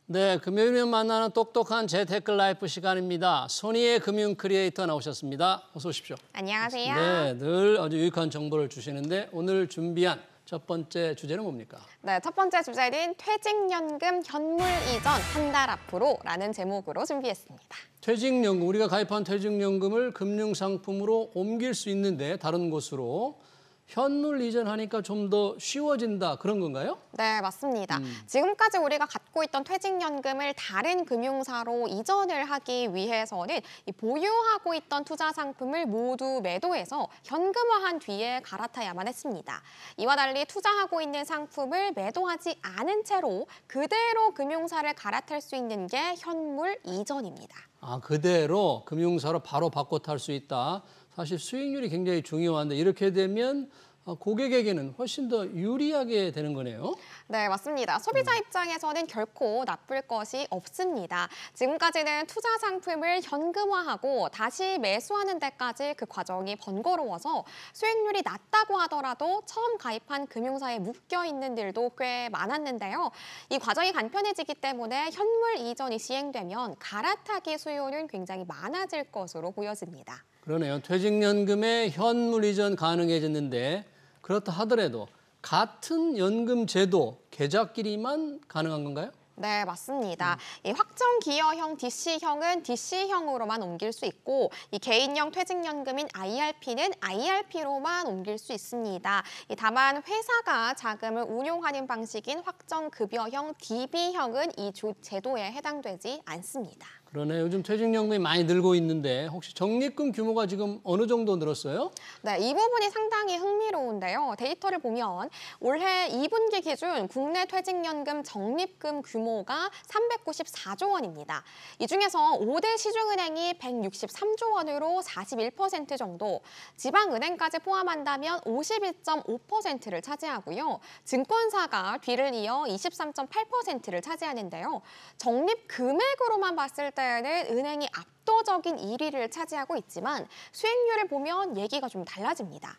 네, 금요일에 만나는 똑똑한 재테크 라이프 시간입니다. 손희의 금융 크리에이터 나오셨습니다. 어서 오십시오. 안녕하세요. 네, 늘 아주 유익한 정보를 주시는데 오늘 준비한 첫 번째 주제는 뭡니까? 네, 첫 번째 주제는 퇴직연금 현물 이전 한 달 앞으로라는 제목으로 준비했습니다. 퇴직연금, 우리가 가입한 퇴직연금을 금융상품으로 옮길 수 있는데 다른 곳으로 현물 이전하니까 좀 더 쉬워진다, 그런 건가요? 네, 맞습니다. 지금까지 우리가 갖고 있던 퇴직연금을 다른 금융사로 이전을 하기 위해서는 이 보유하고 있던 투자 상품을 모두 매도해서 현금화한 뒤에 갈아타야만 했습니다. 이와 달리 투자하고 있는 상품을 매도하지 않은 채로 그대로 금융사를 갈아탈 수 있는 게 현물 이전입니다. 아, 그대로 금융사로 바로 바꿔 탈 수 있다. 사실 수익률이 굉장히 중요한데 이렇게 되면 고객에게는 훨씬 더 유리하게 되는 거네요. 네, 맞습니다. 소비자 입장에서는 결코 나쁠 것이 없습니다. 지금까지는 투자 상품을 현금화하고 다시 매수하는 데까지 그 과정이 번거로워서 수익률이 낮다고 하더라도 처음 가입한 금융사에 묶여 있는 일도 꽤 많았는데요. 이 과정이 간편해지기 때문에 현물 이전이 시행되면 갈아타기 수요는 굉장히 많아질 것으로 보여집니다. 그러네요. 퇴직연금의 현물 이전 가능해졌는데 그렇다 하더라도 같은 연금 제도 계좌끼리만 가능한 건가요? 네, 맞습니다. 이 확정 기여형 DC형은 DC형으로만 옮길 수 있고 이 개인형 퇴직연금인 IRP는 IRP로만 옮길 수 있습니다. 다만 회사가 자금을 운용하는 방식인 확정급여형 DB형은 이 제도에 해당되지 않습니다. 그러네. 요즘 퇴직연금이 많이 늘고 있는데 혹시 적립금 규모가 지금 어느 정도 늘었어요? 네, 이 부분이 상당히 흥미로운데요. 데이터를 보면 올해 2분기 기준 국내 퇴직연금 적립금 규모가 394조 원입니다. 이 중에서 5대 시중은행이 163조 원으로 41% 정도, 지방은행까지 포함한다면 52.5%를 차지하고요. 증권사가 뒤를 이어 23.8%를 차지하는데요. 적립 금액으로만 봤을 때는 은행이 압도적인 1위를 차지하고 있지만 수익률을 보면 얘기가 좀 달라집니다.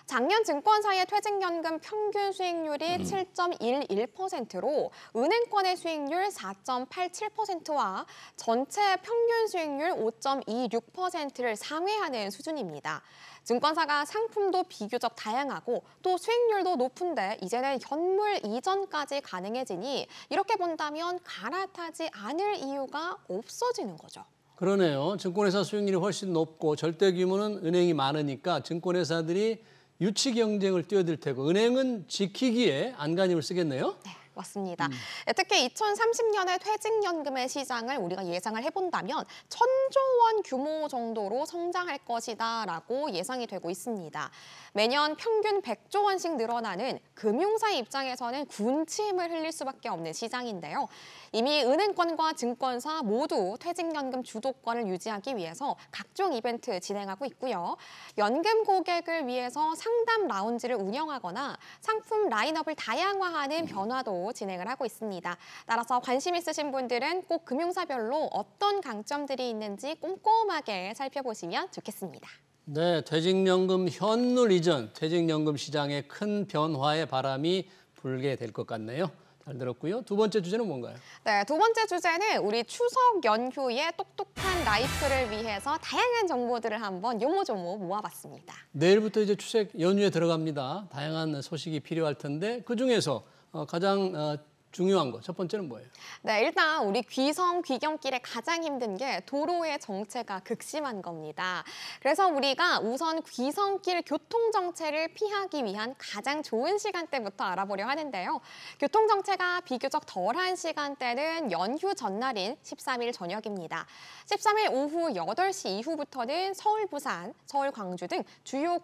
작년 증권사의 퇴직연금 평균 수익률이 7.11%로 은행권의 수익률 4.87%와 전체 평균 수익률 5.26%를 상회하는 수준입니다. 증권사가 상품도 비교적 다양하고 또 수익률도 높은데 이제는 현물 이전까지 가능해지니 이렇게 본다면 갈아타지 않을 이유가 없어지는 거죠. 그러네요. 증권회사 수익률이 훨씬 높고 절대 규모는 은행이 많으니까 증권회사들이 유치 경쟁을 뛰어들 테고 은행은 지키기에 안간힘을 쓰겠네요. 네, 맞습니다. 특히 2030년의 퇴직연금의 시장을 우리가 예상을 해본다면 1,000조 원 규모 정도로 성장할 것이다라고 예상이 되고 있습니다. 매년 평균 100조 원씩 늘어나는 금융사 입장에서는 군침을 흘릴 수밖에 없는 시장인데요. 이미 은행권과 증권사 모두 퇴직연금 주도권을 유지하기 위해서 각종 이벤트 진행하고 있고요. 연금 고객을 위해서 상담 라운지를 운영하거나 상품 라인업을 다양화하는 변화도 진행을 하고 있습니다. 따라서 관심 있으신 분들은 꼭 금융사별로 어떤 강점들이 있는지 꼼꼼하게 살펴보시면 좋겠습니다. 네, 퇴직연금 현물 이전, 퇴직연금 시장에 큰 변화의 바람이 불게 될 것 같네요. 잘 들었고요. 두 번째 주제는 뭔가요? 네, 두 번째 주제는 우리 추석 연휴에 똑똑한 라이프를 위해서 다양한 정보들을 한번 요모조모 모아봤습니다. 내일부터 이제 추석 연휴에 들어갑니다. 다양한 소식이 필요할 텐데 그중에서 가장 중요한 거, 첫 번째는 뭐예요? 네, 일단 우리 귀경길에 가장 힘든 게 도로의 정체가 극심한 겁니다. 그래서 우리가 우선 귀성길 교통정체를 피하기 위한 가장 좋은 시간대부터 알아보려 하는데요. 교통정체가 비교적 덜한 시간대는 연휴 전날인 13일 저녁입니다. 13일 오후 8시 이후부터는 서울, 부산, 서울, 광주 등 주요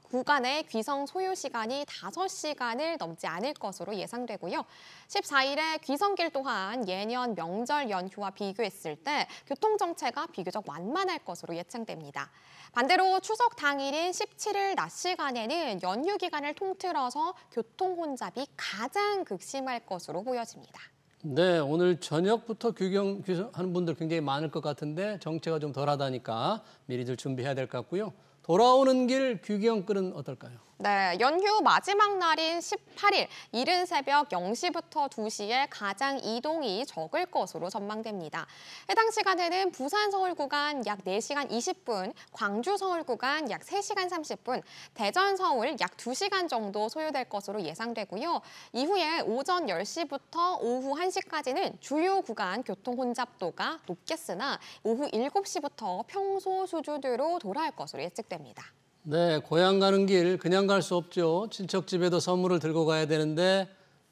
구간의 귀성 소요 시간이 5시간을 넘지 않을 것으로 예상되고요. 14일에 귀성길 또한 예년 명절 연휴와 비교했을 때 교통정체가 비교적 완만할 것으로 예상됩니다. 반대로 추석 당일인 17일 낮 시간에는 연휴 기간을 통틀어서 교통 혼잡이 가장 극심할 것으로 보여집니다. 네, 오늘 저녁부터 귀성하는 분들 굉장히 많을 것 같은데 정체가 좀 덜하다니까 미리들 준비해야 될 것 같고요. 돌아오는 길 귀경길은 어떨까요? 네, 연휴 마지막 날인 18일 이른 새벽 0시부터 2시에 가장 이동이 적을 것으로 전망됩니다. 해당 시간에는 부산 서울 구간 약 4시간 20분, 광주 서울 구간 약 3시간 30분, 대전 서울 약 2시간 정도 소요될 것으로 예상되고요. 이후에 오전 10시부터 오후 1시까지는 주요 구간 교통 혼잡도가 높겠으나 오후 7시부터 평소 수준으로 돌아올 것으로 예측됩니다. 네, 고향 가는 길 그냥 갈 수 없죠. 친척 집에도 선물을 들고 가야 되는데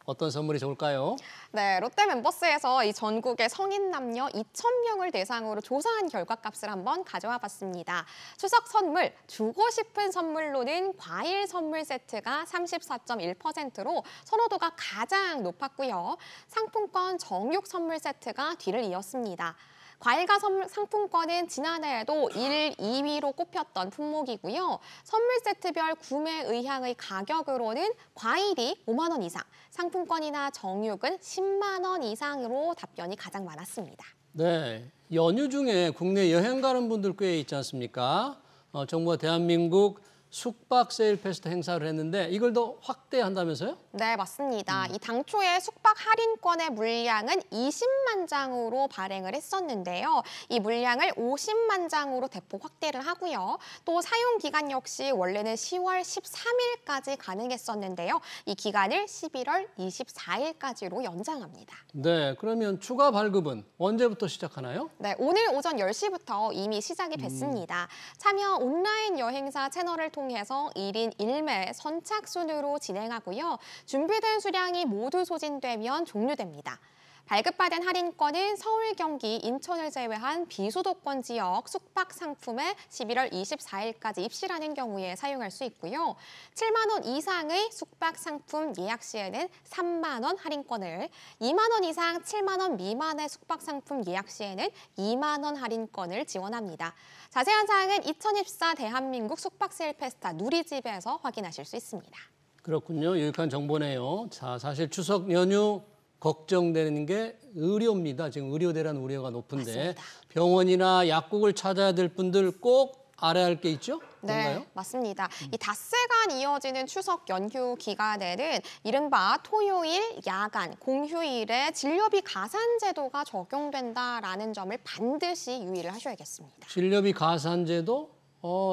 어떤 선물이 좋을까요? 네, 롯데 멤버스에서 이 전국의 성인 남녀 2,000명을 대상으로 조사한 결과값을 한번 가져와 봤습니다. 추석 선물, 주고 싶은 선물로는 과일 선물 세트가 34.1%로 선호도가 가장 높았고요. 상품권 정육 선물 세트가 뒤를 이었습니다. 과일과 상품권은 지난해에도 1, 2위로 꼽혔던 품목이고요. 선물 세트별 구매 의향의 가격으로는 과일이 5만 원 이상, 상품권이나 정육은 10만 원 이상으로 답변이 가장 많았습니다. 네, 연휴 중에 국내 여행 가는 분들 꽤 있지 않습니까? 정부가 대한민국 숙박 세일 페스트 행사를 했는데 이걸 더 확대한다면서요? 네, 맞습니다. 이 당초에 숙박 할인권의 물량은 20만 장으로 발행을 했었는데요. 이 물량을 50만 장으로 대폭 확대를 하고요. 또 사용 기간 역시 원래는 10월 13일까지 가능했었는데요. 이 기간을 11월 24일까지로 연장합니다. 네, 그러면 추가 발급은 언제부터 시작하나요? 네, 오늘 오전 10시부터 이미 시작이 됐습니다. 참여 온라인 여행사 채널을 통해서 1인 1매 선착순으로 진행하고요. 준비된 수량이 모두 소진되면 종료됩니다. 발급받은 할인권은 서울, 경기, 인천을 제외한 비수도권 지역 숙박 상품에 11월 24일까지 입실하는 경우에 사용할 수 있고요. 7만 원 이상의 숙박 상품 예약 시에는 3만 원 할인권을, 2만 원 이상 7만 원 미만의 숙박 상품 예약 시에는 2만 원 할인권을 지원합니다. 자세한 사항은 2024 대한민국 숙박 세일 페스타 누리집에서 확인하실 수 있습니다. 그렇군요. 유익한 정보네요. 자, 사실 추석 연휴 걱정되는 게 의료입니다. 지금 의료 대란 우려가 높은데 맞습니다. 병원이나 약국을 찾아야 될 분들 꼭 알아야 할 게 있죠? 뭔가요? 네, 맞습니다. 이 닷새간 이어지는 추석 연휴 기간에는 이른바 토요일, 야간, 공휴일에 진료비 가산 제도가 적용된다라는 점을 반드시 유의를 하셔야겠습니다. 진료비 가산제도?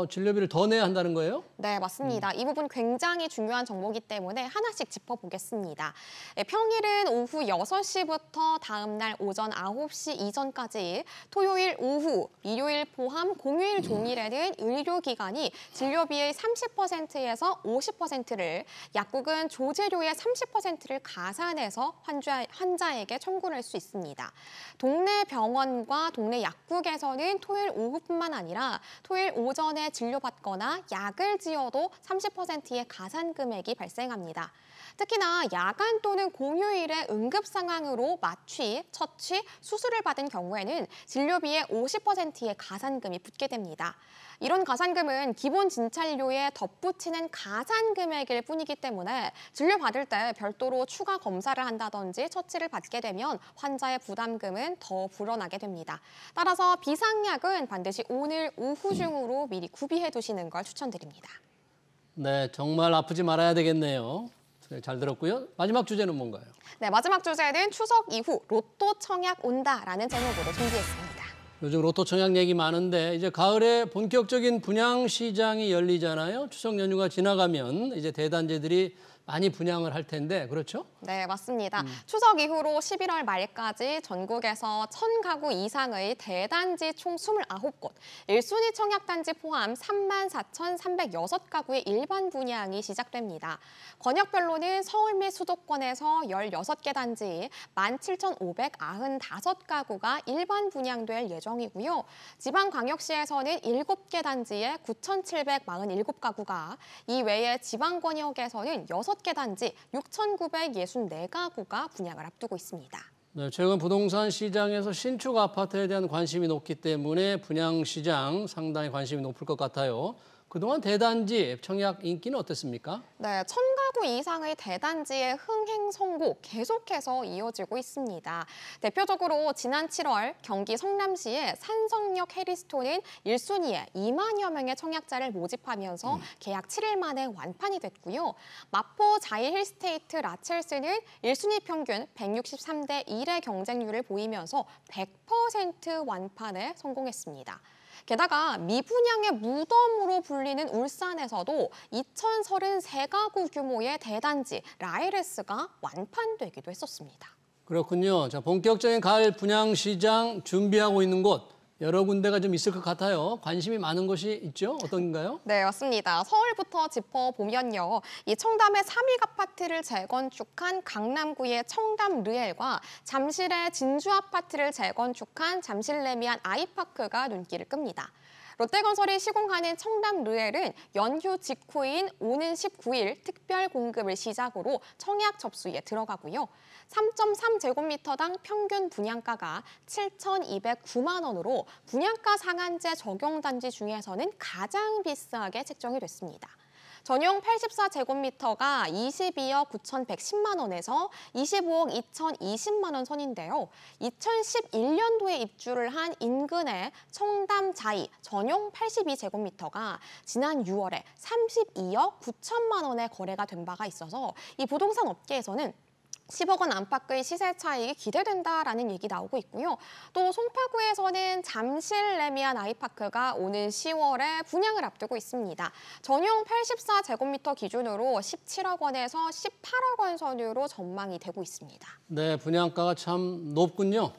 진료비를 더 내야 한다는 거예요? 네, 맞습니다. 이 부분 굉장히 중요한 정보이기 때문에 하나씩 짚어보겠습니다. 평일은 오후 6시부터 다음 날 오전 9시 이전까지, 토요일 오후, 일요일 포함 공휴일 종일에는 의료기관이 진료비의 30%에서 50%를, 약국은 조제료의 30%를 가산해서 환자에게 청구를 할 수 있습니다. 동네 병원과 동네 약국에서는 토요일 오후뿐만 아니라 토요일 오전에 진료받거나 약을 지어도 30%의 가산 금액이 발생합니다. 특히나 야간 또는 공휴일에 응급 상황으로 마취, 처치, 수술을 받은 경우에는 진료비의 50%의 가산금이 붙게 됩니다. 이런 가산금은 기본 진찰료에 덧붙이는 가산 금액일 뿐이기 때문에 진료받을 때 별도로 추가 검사를 한다든지 처치를 받게 되면 환자의 부담금은 더 불어나게 됩니다. 따라서 비상약은 반드시 오늘 오후 중으로 미리 구비해 두시는 걸 추천드립니다. 네, 정말 아프지 말아야 되겠네요. 잘 들었고요. 마지막 주제는 뭔가요? 네, 마지막 주제는 추석 이후 로또 청약 온다라는 제목으로 준비했습니다. 요즘 로또 청약 얘기 많은데 이제 가을에 본격적인 분양 시장이 열리잖아요. 추석 연휴가 지나가면 이제 대단지들이 많이 분양을 할 텐데 그렇죠? 네, 맞습니다. 추석 이후로 11월 말까지 전국에서 1,000가구 이상의 대단지 총 29곳, 1순위 청약단지 포함 34,306가구의 일반 분양이 시작됩니다. 권역별로는 서울 및 수도권에서 16개 단지, 17,595가구가 일반 분양될 예정이고요. 지방광역시에서는 7개 단지에 9,747가구가, 이외에 지방권역에서는 6개 단지 6,964가구가 분양을 앞두고 있습니다. 네, 최근 부동산 시장에서 신축 아파트에 대한 관심이 높기 때문에 분양 시장 상당히 관심이 높을 것 같아요. 그동안 대단지 청약 인기는 어땠습니까? 네, 1000가구 이상의 대단지의 흥행 선고 계속해서 이어지고 있습니다. 대표적으로 지난 7월 경기 성남시의 산성역 해리스톤은 1순위에 2만여 명의 청약자를 모집하면서 계약 7일 만에 완판이 됐고요. 마포 자이 힐스테이트 라첼스는 1순위 평균 163대 1의 경쟁률을 보이면서 100% 완판에 성공했습니다. 게다가 미분양의 무덤으로 불리는 울산에서도 2033가구 규모의 대단지 라이레스가 완판되기도 했었습니다. 그렇군요. 자, 본격적인 가을 분양 시장 준비하고 있는 곳 여러 군데가 좀 있을 것 같아요. 관심이 많은 곳이 있죠? 어떤가요? 네, 맞습니다. 서울부터 짚어보면요. 이 청담의 삼익 아파트를 재건축한 강남구의 청담 르엘과 잠실의 진주 아파트를 재건축한 잠실 레미안 아이파크가 눈길을 끕니다. 롯데건설이 시공하는 청담 르엘은 연휴 직후인 오는 19일 특별 공급을 시작으로 청약 접수에 들어가고요. 3.3제곱미터당 평균 분양가가 7,209만 원으로 분양가 상한제 적용 단지 중에서는 가장 비싸게 책정이 됐습니다. 전용 84제곱미터가 22억 9,110만 원에서 25억 2,020만 원 선인데요. 2011년도에 입주를 한 인근의 청담 자이 전용 82제곱미터가 지난 6월에 32억 9천만 원에 거래가 된 바가 있어서 이 부동산 업계에서는 10억 원 안팎의 시세 차익이 기대된다라는 얘기 나오고 있고요. 또 송파구에서는 잠실 레미안 아이파크가 오는 10월에 분양을 앞두고 있습니다. 전용 84제곱미터 기준으로 17억 원에서 18억 원 선으로 전망이 되고 있습니다. 네, 분양가가 참 높군요.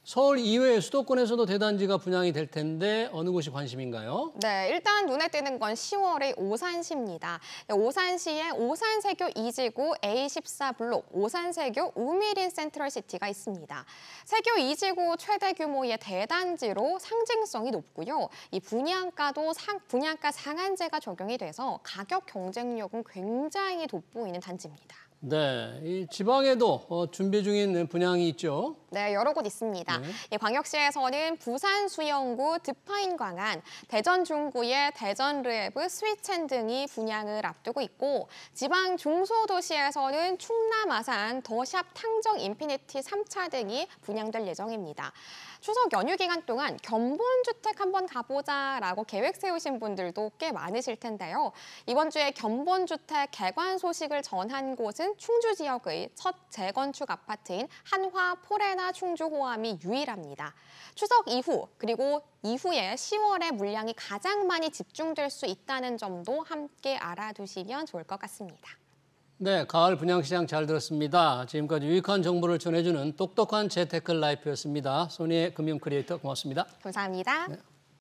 서울 이외 수도권에서도 대단지가 분양이 될 텐데 어느 곳이 관심인가요? 네, 일단 눈에 띄는 건 10월의 오산시입니다. 오산시에 오산세교 2지구 A14 블록, 오산세교 우미린 센트럴시티가 있습니다. 세교 2지구 최대 규모의 대단지로 상징성이 높고요. 이 분양가도 분양가 상한제가 적용이 돼서 가격 경쟁력은 굉장히 돋보이는 단지입니다. 네, 이 지방에도 준비 중인 분양이 있죠. 네, 여러 곳 있습니다. 네. 이 광역시에서는 부산 수영구 드파인 광안, 대전 중구의 대전 르에브 스위첸 등이 분양을 앞두고 있고 지방 중소도시에서는 충남 아산 더샵 탕정 인피니티 3차 등이 분양될 예정입니다. 추석 연휴 기간 동안 견본주택 한번 가보자라고 계획 세우신 분들도 꽤 많으실 텐데요. 이번 주에 견본주택 개관 소식을 전한 곳은 충주 지역의 첫 재건축 아파트인 한화 포레나 충주 호암이 유일합니다. 추석 이후 그리고 이후에 10월에 물량이 가장 많이 집중될 수 있다는 점도 함께 알아두시면 좋을 것 같습니다. 네, 가을 분양시장 잘 들었습니다. 지금까지 유익한 정보를 전해주는 똑똑한 재테크 라이프였습니다. 소니의 금융 크리에이터 고맙습니다. 감사합니다. 네.